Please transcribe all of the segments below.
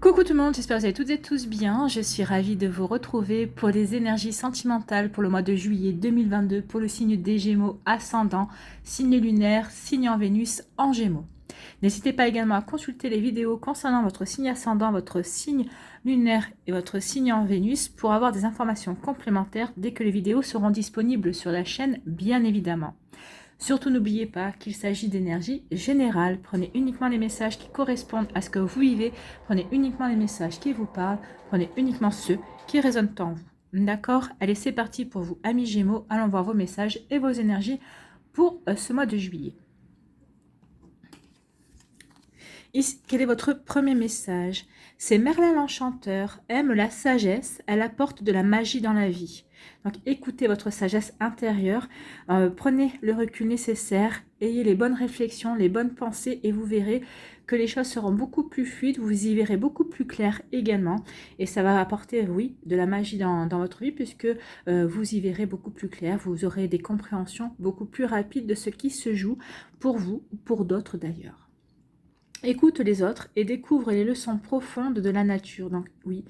Coucou tout le monde, j'espère que vous allez toutes et tous bien. Je suis ravie de vous retrouver pour les énergies sentimentales pour le mois de juillet 2022 pour le signe des Gémeaux ascendant, signe lunaire, signe en Vénus en Gémeaux. N'hésitez pas également à consulter les vidéos concernant votre signe ascendant, votre signe lunaire et votre signe en Vénus pour avoir des informations complémentaires dès que les vidéos seront disponibles sur la chaîne, bien évidemment. Surtout n'oubliez pas qu'il s'agit d'énergie générale. Prenez uniquement les messages qui correspondent à ce que vous vivez. Prenez uniquement les messages qui vous parlent. Prenez uniquement ceux qui résonnent en vous. D'accord? Allez, c'est parti pour vous, amis Gémeaux. Allons voir vos messages et vos énergies pour ce mois de juillet. Ici, quel est votre premier message? C'est Merlin l'Enchanteur, aime la sagesse, elle apporte de la magie dans la vie. Donc écoutez votre sagesse intérieure, prenez le recul nécessaire, ayez les bonnes réflexions, les bonnes pensées et vous verrez que les choses seront beaucoup plus fluides, vous y verrez beaucoup plus clair également et ça va apporter, oui, de la magie dans votre vie puisque vous y verrez beaucoup plus clair, vous aurez des compréhensions beaucoup plus rapides de ce qui se joue pour vous ou pour d'autres d'ailleurs. Écoute les autres et découvre les leçons profondes de la nature. Donc oui,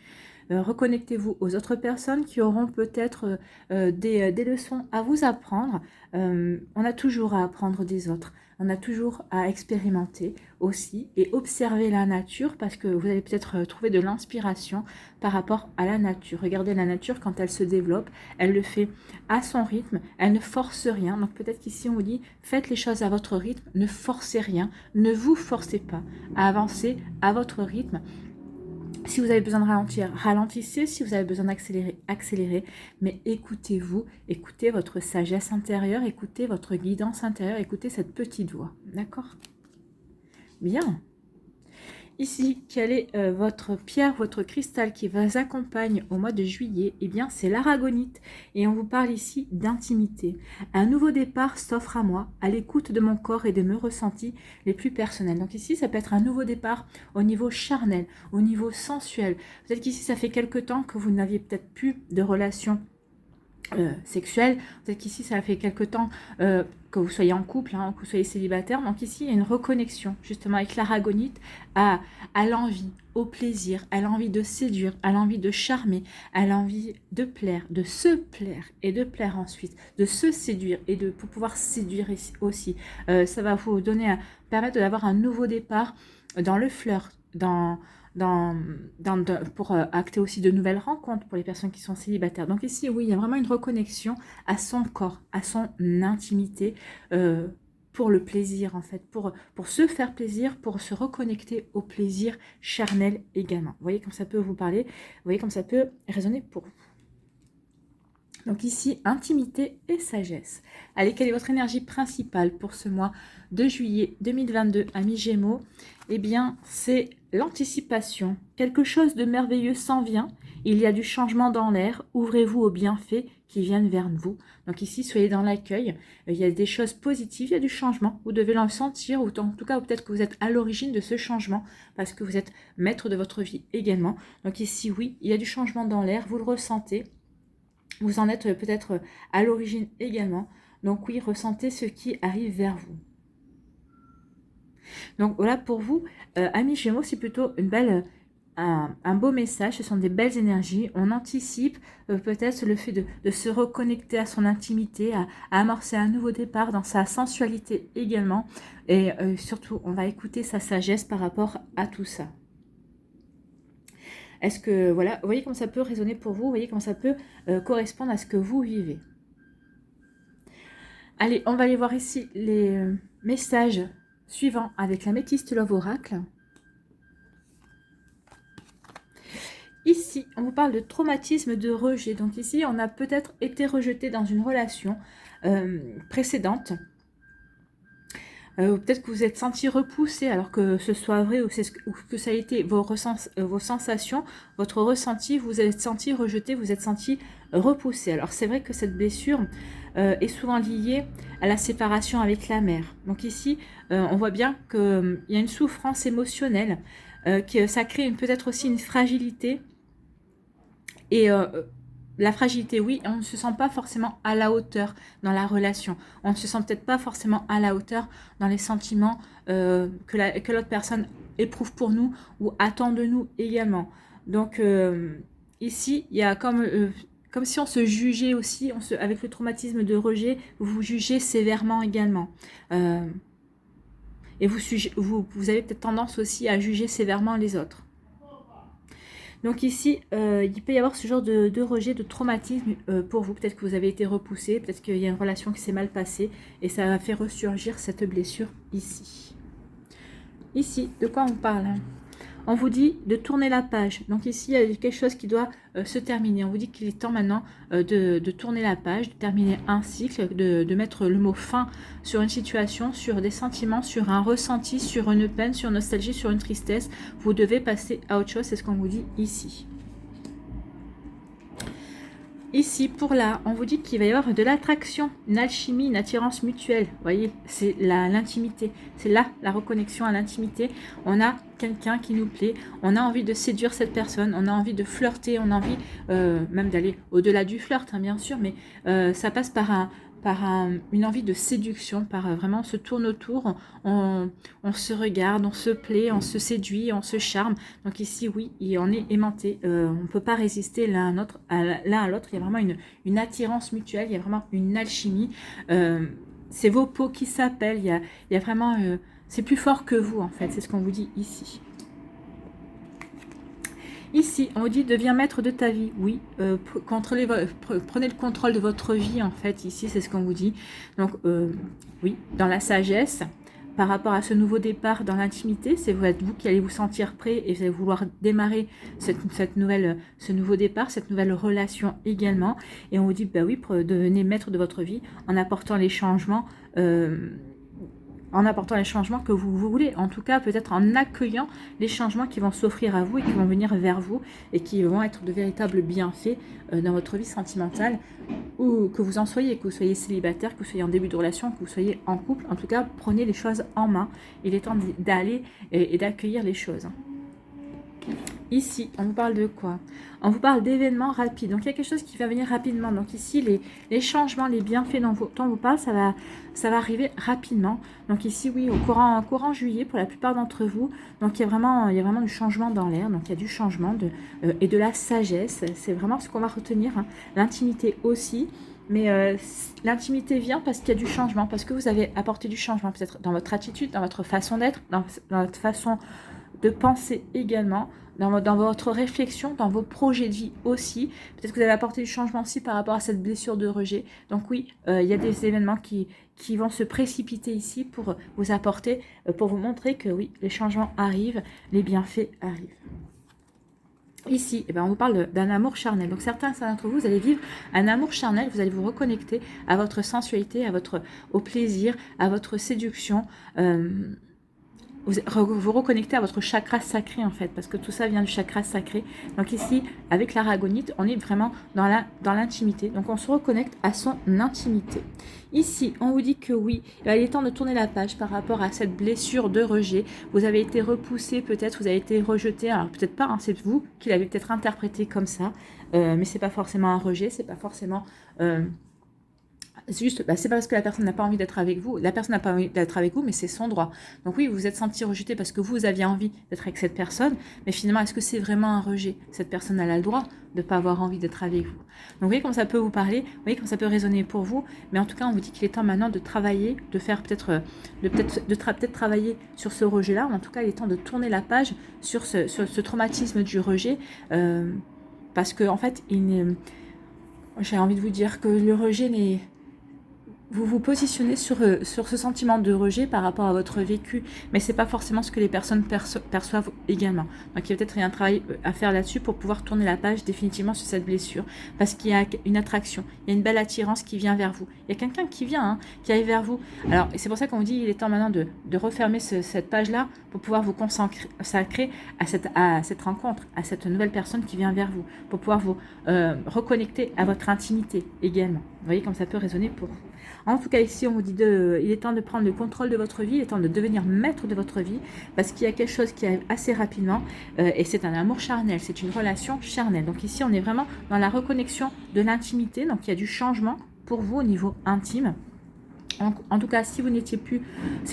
reconnectez-vous aux autres personnes qui auront peut-être des leçons à vous apprendre. On a toujours à apprendre des autres. On a toujours à expérimenter aussi et observer la nature parce que vous allez peut-être trouver de l'inspiration par rapport à la nature. Regardez la nature quand elle se développe, elle le fait à son rythme, elle ne force rien. Donc peut-être qu'ici on vous dit faites les choses à votre rythme, ne forcez rien, ne vous forcez pas à avancer à votre rythme. Si vous avez besoin de ralentir, ralentissez. Si vous avez besoin d'accélérer, accélérez. Mais écoutez-vous, écoutez votre sagesse intérieure, écoutez votre guidance intérieure, écoutez cette petite voix. D'accord? Bien. Ici, quelle est votre pierre, votre cristal qui vous accompagne au mois de juillet? Eh bien, c'est l'aragonite. Et on vous parle ici d'intimité. Un nouveau départ s'offre à moi, à l'écoute de mon corps et de mes ressentis les plus personnels. Donc ici, ça peut être un nouveau départ au niveau charnel, au niveau sensuel. Peut-être qu'ici, ça fait quelque temps que vous n'aviez peut-être plus de relation sexuelle. Peut-être qu'ici ça fait quelque temps que vous soyez en couple, hein, que vous soyez célibataire. Donc ici il y a une reconnexion justement avec l'aragonite à l'envie, au plaisir, à l'envie de séduire, à l'envie de charmer, à l'envie de plaire, de se plaire et de plaire ensuite, de se séduire et de pour pouvoir séduire aussi. Ça va vous donner permettre d'avoir un nouveau départ dans le flirt, pour acter aussi de nouvelles rencontres pour les personnes qui sont célibataires. Donc ici, oui, il y a vraiment une reconnexion à son corps, à son intimité, pour le plaisir en fait, pour se faire plaisir, pour se reconnecter au plaisir charnel également. Vous voyez comme ça peut vous parler, vous voyez comme ça peut résonner pour vous. Donc ici, intimité et sagesse. Allez, quelle est votre énergie principale pour ce mois de juillet 2022, amis Gémeaux? Eh bien, c'est l'anticipation. Quelque chose de merveilleux s'en vient. Il y a du changement dans l'air. Ouvrez-vous aux bienfaits qui viennent vers vous. Donc ici, soyez dans l'accueil. Il y a des choses positives, il y a du changement. Vous devez le sentir, ou en tout cas, peut-être que vous êtes à l'origine de ce changement parce que vous êtes maître de votre vie également. Donc ici, oui, il y a du changement dans l'air. Vous le ressentez. Vous en êtes peut-être à l'origine également. Donc oui, ressentez ce qui arrive vers vous. Donc voilà pour vous, amis Gémeaux, c'est plutôt une belle, un beau message. Ce sont des belles énergies. On anticipe peut-être le fait de se reconnecter à son intimité, à amorcer un nouveau départ dans sa sensualité également. Et surtout, on va écouter sa sagesse par rapport à tout ça. Est-ce que, voilà, vous voyez comment ça peut résonner pour vous, vous voyez comment ça peut correspondre à ce que vous vivez. Allez, on va aller voir ici les messages suivants avec la Métiste Love Oracle. Ici, on vous parle de traumatisme de rejet. Donc ici, on a peut-être été rejeté dans une relation précédente. Peut-être que vous êtes senti repoussé alors que ce soit vrai ou que ça a été vos sensations, votre ressenti, vous êtes senti rejeté, vous êtes senti repoussé. Alors c'est vrai que cette blessure est souvent liée à la séparation avec la mère. Donc ici, on voit bien qu'il y a une souffrance émotionnelle, que ça crée peut-être aussi une fragilité et la fragilité, oui, on ne se sent pas forcément à la hauteur dans la relation. On ne se sent peut-être pas forcément à la hauteur dans les sentiments que l'autre personne éprouve pour nous ou attend de nous également. Donc, ici, il y a comme si on se jugeait aussi, avec le traumatisme de rejet, vous vous jugez sévèrement également. Et vous avez peut-être tendance aussi à juger sévèrement les autres. Donc ici, il peut y avoir ce genre de rejet, de traumatisme pour vous. Peut-être que vous avez été repoussé, peut-être qu'il y a une relation qui s'est mal passée et ça a fait ressurgir cette blessure ici. Ici, de quoi on parle, hein? On vous dit de tourner la page. Donc ici, il y a quelque chose qui doit se terminer. On vous dit qu'il est temps maintenant de tourner la page, de terminer un cycle, de mettre le mot fin sur une situation, sur des sentiments, sur un ressenti, sur une peine, sur une nostalgie, sur une tristesse. Vous devez passer à autre chose, c'est ce qu'on vous dit ici. Ici, pour là, on vous dit qu'il va y avoir de l'attraction, une alchimie, une attirance mutuelle. Vous voyez, c'est l'intimité. C'est là, la reconnexion à l'intimité. On a quelqu'un qui nous plaît. On a envie de séduire cette personne. On a envie de flirter. On a envie même d'aller au-delà du flirt, hein, bien sûr. Mais ça passe par une envie de séduction, par vraiment on se tourne autour, on se regarde, on se plaît, on se séduit, on se charme. Donc ici, oui, on est aimanté, on ne peut pas résister l'un à l'autre. Il y a vraiment une attirance mutuelle, il y a vraiment une alchimie. C'est vos peaux qui s'appellent, il y a vraiment... c'est plus fort que vous, en fait, c'est ce qu'on vous dit ici. Ici, on vous dit, deviens maître de ta vie. Oui, prenez le contrôle de votre vie, en fait. Ici, c'est ce qu'on vous dit. Donc, oui, dans la sagesse, par rapport à ce nouveau départ dans l'intimité, c'est vous qui allez vous sentir prêt et vous allez vouloir démarrer ce nouveau départ, cette nouvelle relation également. Et on vous dit, bah oui, devenez maître de votre vie en apportant les changements que vous voulez, en tout cas peut-être en accueillant les changements qui vont s'offrir à vous et qui vont venir vers vous et qui vont être de véritables bienfaits dans votre vie sentimentale, ou que vous en soyez, que vous soyez célibataire, que vous soyez en début de relation, que vous soyez en couple. En tout cas, prenez les choses en main. Il est temps d'aller et d'accueillir les choses. Ici, on vous parle de quoi? On vous parle d'événements rapides. Donc, il y a quelque chose qui va venir rapidement. Donc, ici, les changements, les bienfaits dont on vous parle, ça va arriver rapidement. Donc, ici, oui, au courant juillet, pour la plupart d'entre vous. Donc, il y a vraiment du changement dans l'air. Donc, il y a du changement et de la sagesse. C'est vraiment ce qu'on va retenir, hein. L'intimité aussi. Mais l'intimité vient parce qu'il y a du changement, parce que vous avez apporté du changement, peut-être dans votre attitude, dans votre façon d'être, dans votre façon de penser également, dans votre réflexion, dans vos projets de vie aussi. Peut-être que vous avez apporté du changement aussi par rapport à cette blessure de rejet. Donc oui, il y a des événements qui vont se précipiter ici pour vous apporter, pour vous montrer que oui, les changements arrivent, les bienfaits arrivent. Ici, eh ben, on vous parle d'un amour charnel. Donc certains d'entre vous, vous allez vivre un amour charnel, vous allez vous reconnecter à votre sensualité, au plaisir, à votre séduction. Vous reconnectez à votre chakra sacré en fait, parce que tout ça vient du chakra sacré. Donc ici, avec l'aragonite, on est vraiment dans l'intimité. Donc on se reconnecte à son intimité. Ici, on vous dit que oui, il est temps de tourner la page par rapport à cette blessure de rejet. Vous avez été repoussé, peut-être, vous avez été rejeté. Alors peut-être pas, hein, c'est vous qui l'avez peut-être interprété comme ça, mais c'est pas forcément un rejet, c'est pas forcément... c'est juste, c'est pas parce que la personne n'a pas envie d'être avec vous, la personne n'a pas envie d'être avec vous, mais c'est son droit. Donc oui, vous vous êtes senti rejeté parce que vous aviez envie d'être avec cette personne, mais finalement, est-ce que c'est vraiment un rejet? Cette personne elle a le droit de ne pas avoir envie d'être avec vous. Donc vous voyez comment ça peut vous parler, vous voyez comment ça peut résonner pour vous, mais en tout cas, on vous dit qu'il est temps maintenant de travailler, de faire peut-être travailler sur ce rejet-là, ou en tout cas, il est temps de tourner la page sur ce traumatisme du rejet, parce que en fait, j'ai envie de vous dire que le rejet n'est... Vous vous positionnez sur ce sentiment de rejet par rapport à votre vécu, mais ce n'est pas forcément ce que les personnes perçoivent également. Donc il y a peut-être un travail à faire là-dessus pour pouvoir tourner la page définitivement sur cette blessure, parce qu'il y a une attraction, il y a une belle attirance qui vient vers vous. Il y a quelqu'un qui vient, hein, qui arrive vers vous. Alors c'est pour ça qu'on vous dit qu'il est temps maintenant de refermer cette page-là pour pouvoir vous consacrer à cette rencontre, à cette nouvelle personne qui vient vers vous, pour pouvoir vous reconnecter à votre intimité également. Vous voyez comme ça peut résonner pour vous. En tout cas, ici, on vous dit il est temps de prendre le contrôle de votre vie, il est temps de devenir maître de votre vie, parce qu'il y a quelque chose qui arrive assez rapidement, et c'est un amour charnel, c'est une relation charnelle. Donc ici, on est vraiment dans la reconnexion de l'intimité, donc il y a du changement pour vous au niveau intime. En tout cas, si vous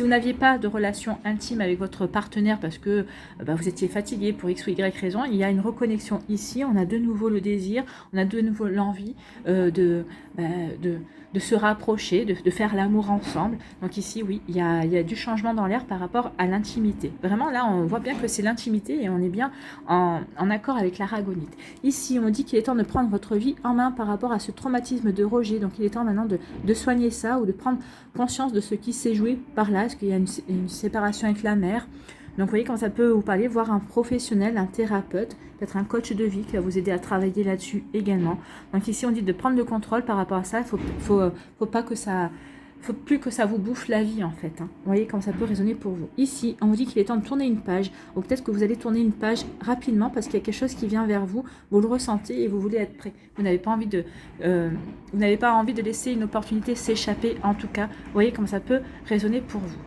n'aviez pas de relation intime avec votre partenaire parce que vous étiez fatigué pour X ou Y raison, il y a une reconnexion ici. On a de nouveau le désir, on a de nouveau l'envie de se rapprocher, de faire l'amour ensemble. Donc ici, oui, il y a du changement dans l'air par rapport à l'intimité. Vraiment, là, on voit bien que c'est l'intimité et on est bien en accord avec l'aragonite. Ici, on dit qu'il est temps de prendre votre vie en main par rapport à ce traumatisme de rejet. Donc, il est temps maintenant de soigner ça ou de prendre conscience de ce qui s'est joué par là. Est-ce qu'il y a une séparation avec la mère? Donc, vous voyez quand ça peut vous parler, voir un professionnel, un thérapeute, peut-être un coach de vie qui va vous aider à travailler là-dessus également. Donc, ici, on dit de prendre le contrôle par rapport à ça. Il faut pas que ça... faut plus que ça vous bouffe la vie en fait. Vous voyez comme ça peut résonner pour vous. Ici, on vous dit qu'il est temps de tourner une page. Ou peut-être que vous allez tourner une page rapidement parce qu'il y a quelque chose qui vient vers vous. Vous le ressentez et vous voulez être prêt. Vous n'avez pas envie de laisser une opportunité s'échapper en tout cas. Vous voyez comme ça peut résonner pour vous.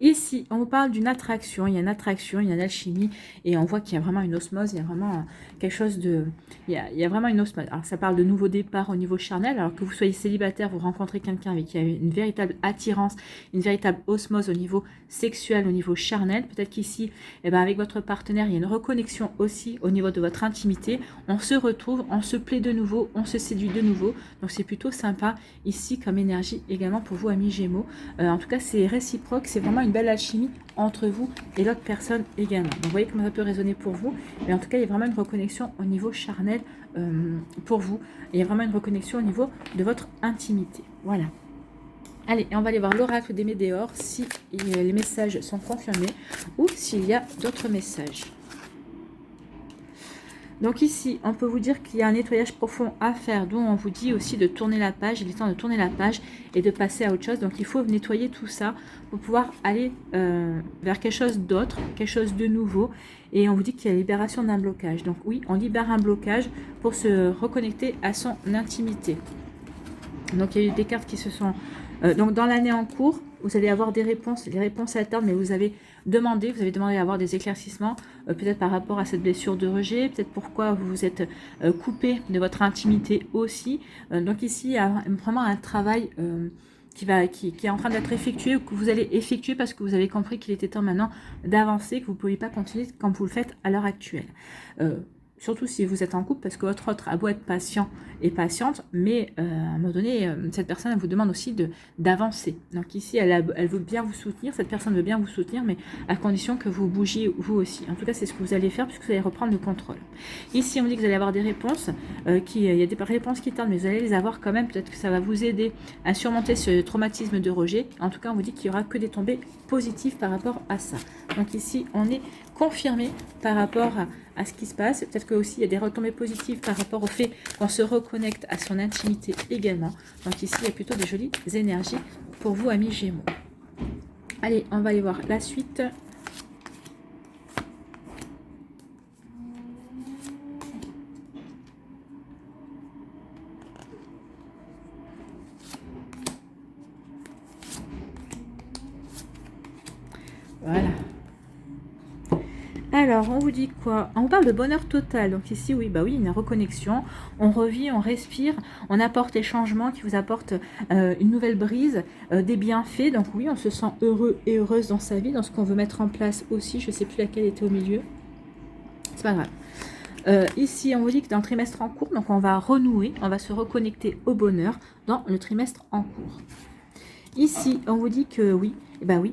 Ici, on vous parle d'une attraction, il y a une attraction, il y a une alchimie, et on voit qu'il y a vraiment une osmose, il y a vraiment quelque chose de... Il y a vraiment une osmose. Alors, ça parle de nouveau départ au niveau charnel, alors que vous soyez célibataire, vous rencontrez quelqu'un avec qui il y a une véritable attirance, une véritable osmose au niveau sexuel, au niveau charnel. Peut-être qu'ici, avec votre partenaire, il y a une reconnexion aussi au niveau de votre intimité. On se retrouve, on se plaît de nouveau, on se séduit de nouveau. Donc, c'est plutôt sympa ici comme énergie également pour vous, amis Gémeaux. En tout cas, c'est réciproque, c'est vraiment une belle alchimie entre vous et l'autre personne également. Donc, vous voyez comment ça peut résonner pour vous. Mais en tout cas, il y a vraiment une reconnexion au niveau charnel pour vous. Il y a vraiment une reconnexion au niveau de votre intimité. Voilà. Allez, on va aller voir l'oracle des météores, si les messages sont confirmés ou s'il y a d'autres messages. Donc ici, on peut vous dire qu'il y a un nettoyage profond à faire, dont on vous dit aussi de tourner la page. Il est temps de tourner la page et de passer à autre chose. Donc il faut nettoyer tout ça pour pouvoir aller vers quelque chose d'autre, quelque chose de nouveau. Et on vous dit qu'il y a la libération d'un blocage. Donc oui, on libère un blocage pour se reconnecter à son intimité. Donc il y a eu des cartes qui se sont... donc dans l'année en cours, vous allez avoir des réponses, les réponses attendent, mais vous avez demandé à avoir des éclaircissements, peut-être par rapport à cette blessure de rejet, peut-être pourquoi vous vous êtes coupé de votre intimité aussi. Donc ici, il y a vraiment un travail qui est en train d'être effectué, ou que vous allez effectuer parce que vous avez compris qu'il était temps maintenant d'avancer, que vous ne pouvez pas continuer comme vous le faites à l'heure actuelle. Surtout si vous êtes en couple, parce que votre autre a beau être patient et patiente, mais à un moment donné, cette personne elle vous demande aussi d'avancer. Donc ici, elle veut bien vous soutenir, cette personne veut bien vous soutenir, mais à condition que vous bougiez vous aussi. En tout cas, c'est ce que vous allez faire, puisque vous allez reprendre le contrôle. Ici, on dit que vous allez avoir des réponses, il y a des réponses qui tardent, mais vous allez les avoir quand même. Peut-être que ça va vous aider à surmonter ce traumatisme de rejet. En tout cas, on vous dit qu'il n'y aura que des tombées positives par rapport à ça. Donc ici, on est confirmé par rapport à ce qui se passe. Peut-être que aussi il y a des retombées positives par rapport au fait qu'on se reconnecte à son intimité également. Donc ici, il y a plutôt des jolies énergies pour vous, amis Gémeaux. Allez, on va aller voir la suite. Voilà. Alors, on vous dit quoi? On parle de bonheur total. Donc ici, oui, une reconnexion. On revit, on respire, on apporte les changements qui vous apportent une nouvelle brise, des bienfaits. Donc oui, on se sent heureux et heureuse dans sa vie, dans ce qu'on veut mettre en place aussi. Je ne sais plus laquelle était au milieu. C'est pas grave. Ici, on vous dit que dans le trimestre en cours, donc on va renouer, on va se reconnecter au bonheur dans le trimestre en cours. Ici, on vous dit que oui,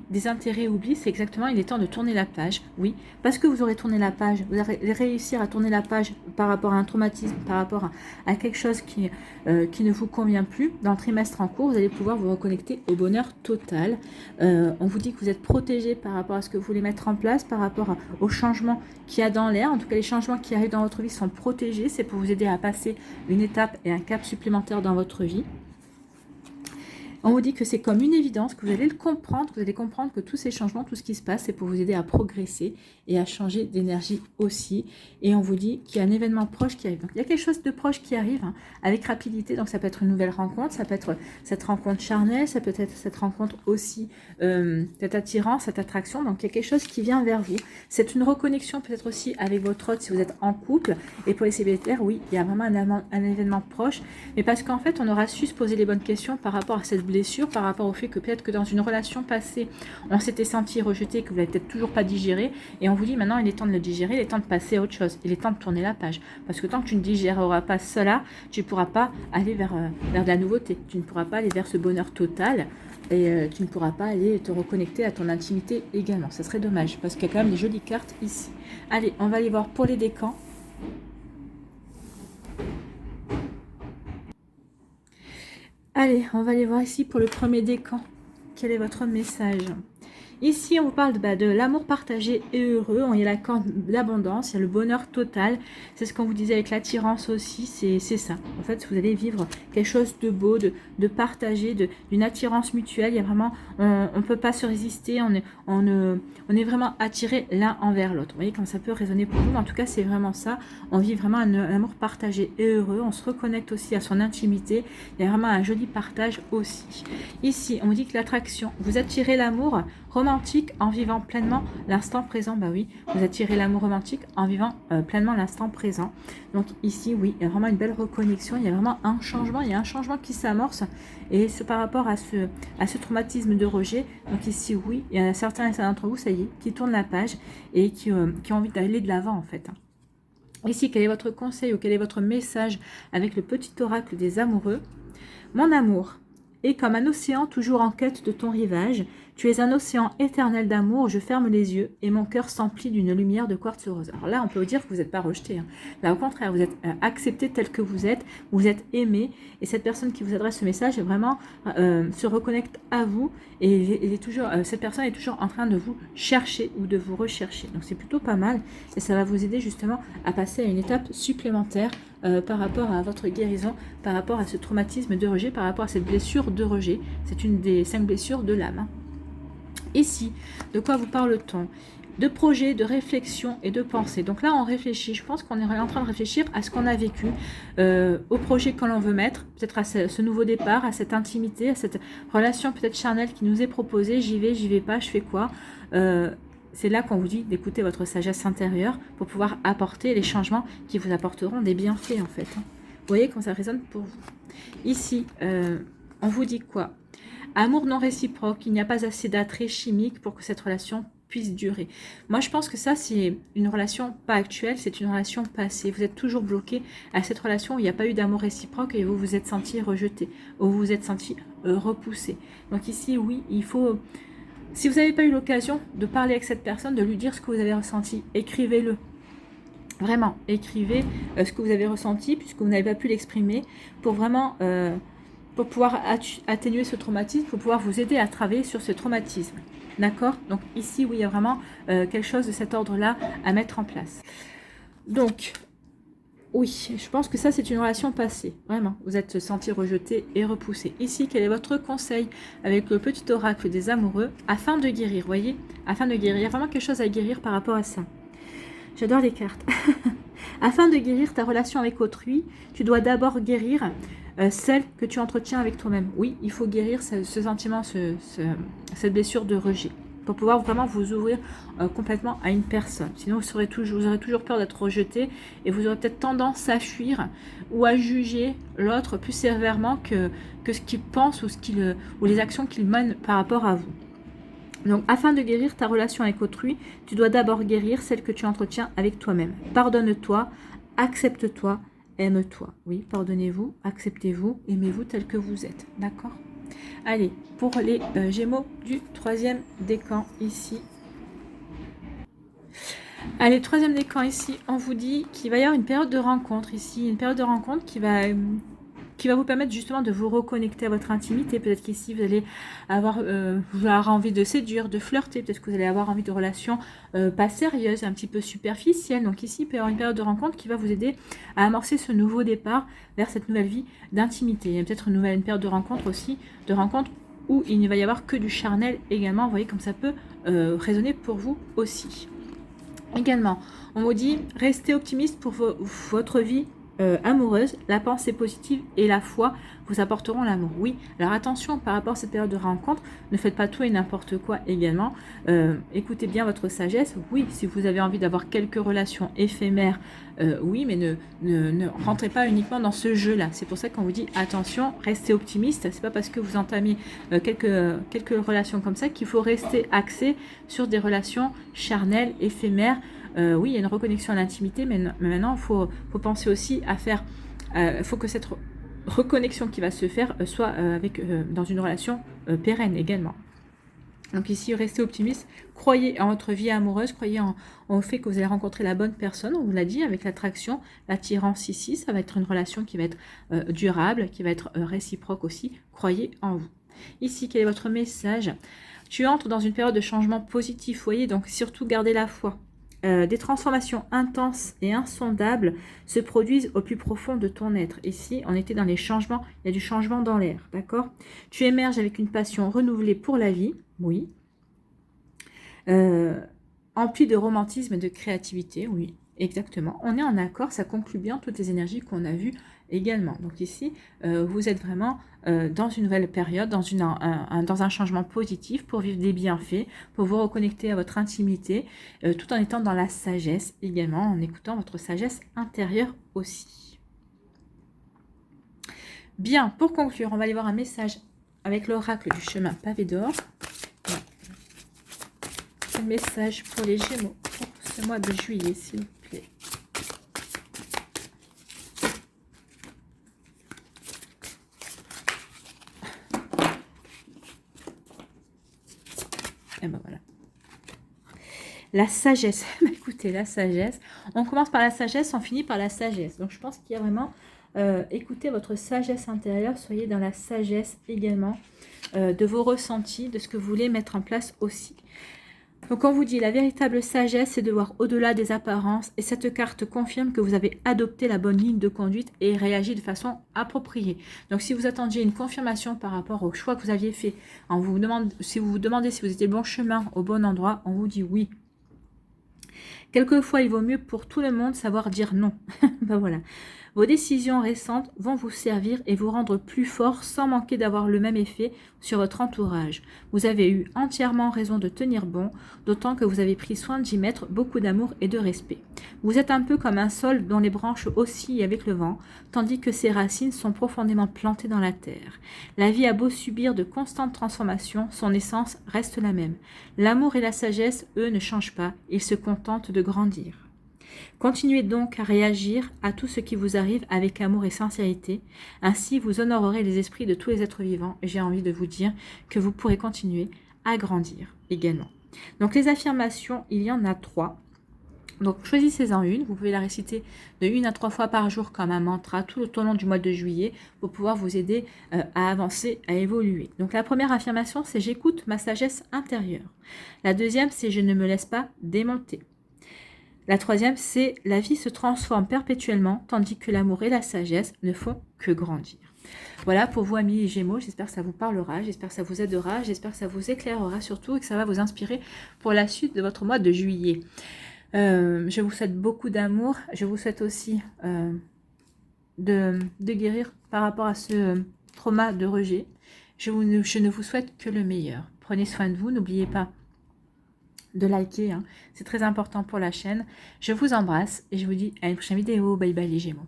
des intérêts oubliés, c'est exactement, il est temps de tourner la page. Oui, parce que vous aurez tourné la page, vous allez réussir à tourner la page par rapport à un traumatisme, par rapport à quelque chose qui ne vous convient plus. Dans le trimestre en cours, vous allez pouvoir vous reconnecter au bonheur total. On vous dit que vous êtes protégé par rapport à ce que vous voulez mettre en place, par rapport aux changements qu'il y a dans l'air. En tout cas, les changements qui arrivent dans votre vie sont protégés. C'est pour vous aider à passer une étape et un cap supplémentaire dans votre vie. On vous dit que c'est comme une évidence, que vous allez le comprendre, que vous allez comprendre que tous ces changements, tout ce qui se passe, c'est pour vous aider à progresser et à changer d'énergie aussi. Et on vous dit qu'il y a un événement proche qui arrive. Donc il y a quelque chose de proche qui arrive hein, avec rapidité. Donc ça peut être une nouvelle rencontre, ça peut être cette rencontre charnelle, ça peut être cette rencontre aussi, cette attirance, cette attraction. Donc il y a quelque chose qui vient vers vous. C'est une reconnexion peut-être aussi avec votre autre si vous êtes en couple. Et pour les célibataires, oui, il y a vraiment un événement proche. Mais parce qu'en fait, on aura su se poser les bonnes questions par rapport à cette blessure, par rapport au fait que peut-être que dans une relation passée, on s'était senti rejeté, que vous l'avez peut-être toujours pas digéré. Et on vous dit maintenant, il est temps de le digérer, il est temps de passer à autre chose. Il est temps de tourner la page. Parce que tant que tu ne digéreras pas cela, tu ne pourras pas aller vers de la nouveauté. Tu ne pourras pas aller vers ce bonheur total. Et tu ne pourras pas aller te reconnecter à ton intimité également. Ça serait dommage parce qu'il y a quand même des jolies cartes ici. Allez, on va aller voir pour les décans. Allez, on va aller voir ici pour le premier décan. Quel est votre message? Ici, on vous parle de l'amour partagé et heureux. Il y a la corde d'abondance, il y a le bonheur total. C'est ce qu'on vous disait avec l'attirance aussi, c'est ça. En fait, vous allez vivre quelque chose de beau, de partagé, d'une attirance mutuelle. Il y a vraiment, on ne peut pas se résister, on est vraiment attirés l'un envers l'autre. Vous voyez comme ça peut résonner pour vous. En tout cas, c'est vraiment ça. On vit vraiment un amour partagé et heureux. On se reconnecte aussi à son intimité. Il y a vraiment un joli partage aussi. Ici, on vous dit que l'attraction, vous attirez l'amour romantique en vivant pleinement l'instant présent. Bah oui, vous attirez l'amour romantique en vivant pleinement l'instant présent. Donc ici, oui, il y a vraiment une belle reconnexion, il y a vraiment un changement, il y a un changement qui s'amorce et c'est par rapport à ce traumatisme de rejet. Donc ici, oui, il y en a certains d'entre vous, ça y est, qui tournent la page et qui ont envie d'aller de l'avant en fait. Ici, quel est votre conseil ou quel est votre message avec le petit oracle des amoureux? Mon amour est comme un océan toujours en quête de ton rivage. Tu es un océan éternel d'amour, je ferme les yeux et mon cœur s'emplit d'une lumière de quartz rose. Alors là, on peut vous dire que vous n'êtes pas rejeté. Hein. Là, au contraire, vous êtes accepté tel que vous êtes aimé. Et cette personne qui vous adresse ce message est vraiment se reconnecte à vous. Et cette personne est toujours en train de vous chercher ou de vous rechercher. Donc c'est plutôt pas mal. Et ça va vous aider justement à passer à une étape supplémentaire par rapport à votre guérison, par rapport à ce traumatisme de rejet, par rapport à cette blessure de rejet. C'est une des 5 blessures de l'âme. Hein. Ici, de quoi vous parle-t-on? De projet, de réflexion et de pensée. Donc là, on réfléchit. Je pense qu'on est en train de réfléchir à ce qu'on a vécu, au projet que l'on veut mettre, peut-être à ce nouveau départ, à cette intimité, à cette relation peut-être charnelle qui nous est proposée. J'y vais pas, je fais quoi? C'est là qu'on vous dit d'écouter votre sagesse intérieure pour pouvoir apporter les changements qui vous apporteront des bienfaits en fait. Hein. Vous voyez quand ça résonne pour vous. Ici, on vous dit quoi? Amour non réciproque, il n'y a pas assez d'attrait chimique pour que cette relation puisse durer. Moi, je pense que ça, c'est une relation pas actuelle, c'est une relation passée. Vous êtes toujours bloqué à cette relation où il n'y a pas eu d'amour réciproque et vous vous êtes senti rejeté, où vous vous êtes senti repoussé. Donc ici, oui, il faut... Si vous n'avez pas eu l'occasion de parler avec cette personne, de lui dire ce que vous avez ressenti, écrivez-le. Vraiment, écrivez ce que vous avez ressenti puisque vous n'avez pas pu l'exprimer pour vraiment... pour pouvoir atténuer ce traumatisme, pour pouvoir vous aider à travailler sur ce traumatisme. D'accord? Donc ici, oui, il y a vraiment quelque chose de cet ordre-là à mettre en place. Donc, oui, je pense que ça, c'est une relation passée. Vraiment, vous êtes senti rejeté et repoussé. Ici, quel est votre conseil avec le petit oracle des amoureux afin de guérir, voyez? Afin de guérir, il y a vraiment quelque chose à guérir par rapport à ça. J'adore les cartes. Afin de guérir ta relation avec autrui, tu dois d'abord guérir celle que tu entretiens avec toi-même. Oui, il faut guérir ce sentiment, cette blessure de rejet, pour pouvoir vraiment vous ouvrir complètement à une personne. Sinon, vous aurez toujours peur d'être rejeté et vous aurez peut-être tendance à fuir ou à juger l'autre plus sévèrement que ce qu'il pense ou les actions qu'il mène par rapport à vous. Donc, afin de guérir ta relation avec autrui, tu dois d'abord guérir celle que tu entretiens avec toi-même. Pardonne-toi, accepte-toi, aime-toi. Oui, pardonnez-vous, acceptez-vous, aimez-vous tel que vous êtes. D'accord? Allez, pour les Gémeaux du 3e décan ici. Allez, 3e décan ici, on vous dit qu'il va y avoir une période de rencontre ici. Une période de rencontre qui va vous permettre justement de vous reconnecter à votre intimité. Peut-être qu'ici, vous allez avoir envie de séduire, de flirter. Peut-être que vous allez avoir envie de relations pas sérieuses, un petit peu superficielles. Donc ici, il peut y avoir une période de rencontre qui va vous aider à amorcer ce nouveau départ vers cette nouvelle vie d'intimité. Il y a peut-être une période de rencontre aussi, de rencontre ou il ne va y avoir que du charnel également. Vous voyez comme ça peut résonner pour vous aussi. Également, on vous dit, restez optimiste pour votre vie amoureuse. La pensée positive et la foi vous apporteront l'amour. Oui, alors attention par rapport à cette période de rencontre, ne faites pas tout et n'importe quoi également. Écoutez bien votre sagesse. Oui, si vous avez envie d'avoir quelques relations éphémères, oui, mais ne rentrez pas uniquement dans ce jeu-là. C'est pour ça qu'on vous dit, attention, restez optimiste. C'est pas parce que vous entamez quelques relations comme ça qu'il faut rester axé sur des relations charnelles, éphémères. Oui, il y a une reconnexion à l'intimité, mais maintenant, il faut penser aussi à faire... Il faut que cette reconnexion qui va se faire soit dans une relation pérenne également. Donc ici, restez optimiste, croyez en votre vie amoureuse, croyez en fait que vous allez rencontrer la bonne personne, on vous l'a dit, avec l'attraction, l'attirance ici, ça va être une relation qui va être durable, qui va être réciproque aussi, croyez en vous. Ici, quel est votre message? Tu entres dans une période de changement positif, vous voyez, donc surtout gardez la foi. Des transformations intenses et insondables se produisent au plus profond de ton être. Ici, on était dans les changements, il y a du changement dans l'air, d'accord? Tu émerges avec une passion renouvelée pour la vie, oui. Empli de romantisme et de créativité, oui, exactement. On est en accord, ça conclut bien toutes les énergies qu'on a vues également. Donc ici, vous êtes vraiment dans une nouvelle période, dans un changement positif pour vivre des bienfaits, pour vous reconnecter à votre intimité, tout en étant dans la sagesse également, en écoutant votre sagesse intérieure aussi. Bien, pour conclure, on va aller voir un message avec l'oracle du chemin pavé d'or. Un message pour les Gémeaux pour ce mois de juillet, s'il vous plaît. Et ben voilà. La sagesse. Écoutez, la sagesse. On commence par la sagesse, on finit par la sagesse. Donc je pense qu'il y a vraiment... écoutez votre sagesse intérieure, soyez dans la sagesse également de vos ressentis, de ce que vous voulez mettre en place aussi. Donc on vous dit, la véritable sagesse, c'est de voir au-delà des apparences. Et cette carte confirme que vous avez adopté la bonne ligne de conduite et réagi de façon appropriée. Donc si vous attendiez une confirmation par rapport au choix que vous aviez fait, si vous vous demandez si vous étiez le bon chemin, au bon endroit, on vous dit oui. Quelquefois, il vaut mieux pour tout le monde savoir dire non. Ben voilà. Vos décisions récentes vont vous servir et vous rendre plus fort sans manquer d'avoir le même effet sur votre entourage. Vous avez eu entièrement raison de tenir bon, d'autant que vous avez pris soin d'y mettre beaucoup d'amour et de respect. Vous êtes un peu comme un sol dont les branches oscillent avec le vent, tandis que ses racines sont profondément plantées dans la terre. La vie a beau subir de constantes transformations, son essence reste la même. L'amour et la sagesse, eux, ne changent pas, ils se contentent de grandir. Continuez donc à réagir à tout ce qui vous arrive avec amour et sincérité. Ainsi, vous honorerez les esprits de tous les êtres vivants. Et j'ai envie de vous dire que vous pourrez continuer à grandir également. Donc, les affirmations, il y en a 3. Donc, choisissez-en une. Vous pouvez la réciter de 1 à 3 fois par jour comme un mantra tout au long du mois de juillet pour pouvoir vous aider à avancer, à évoluer. Donc, la première affirmation, c'est « J'écoute ma sagesse intérieure ». La deuxième, c'est « Je ne me laisse pas démonter ». La troisième, c'est « La vie se transforme perpétuellement, tandis que l'amour et la sagesse ne font que grandir ». Voilà pour vous, amis Gémeaux, j'espère que ça vous parlera, j'espère que ça vous aidera, j'espère que ça vous éclairera surtout et que ça va vous inspirer pour la suite de votre mois de juillet. Je vous souhaite beaucoup d'amour, je vous souhaite aussi de guérir par rapport à ce trauma de rejet. Je ne vous souhaite que le meilleur. Prenez soin de vous, n'oubliez pas de liker, hein. C'est très important pour la chaîne. Je vous embrasse et je vous dis à une prochaine vidéo. Bye bye les Gémeaux.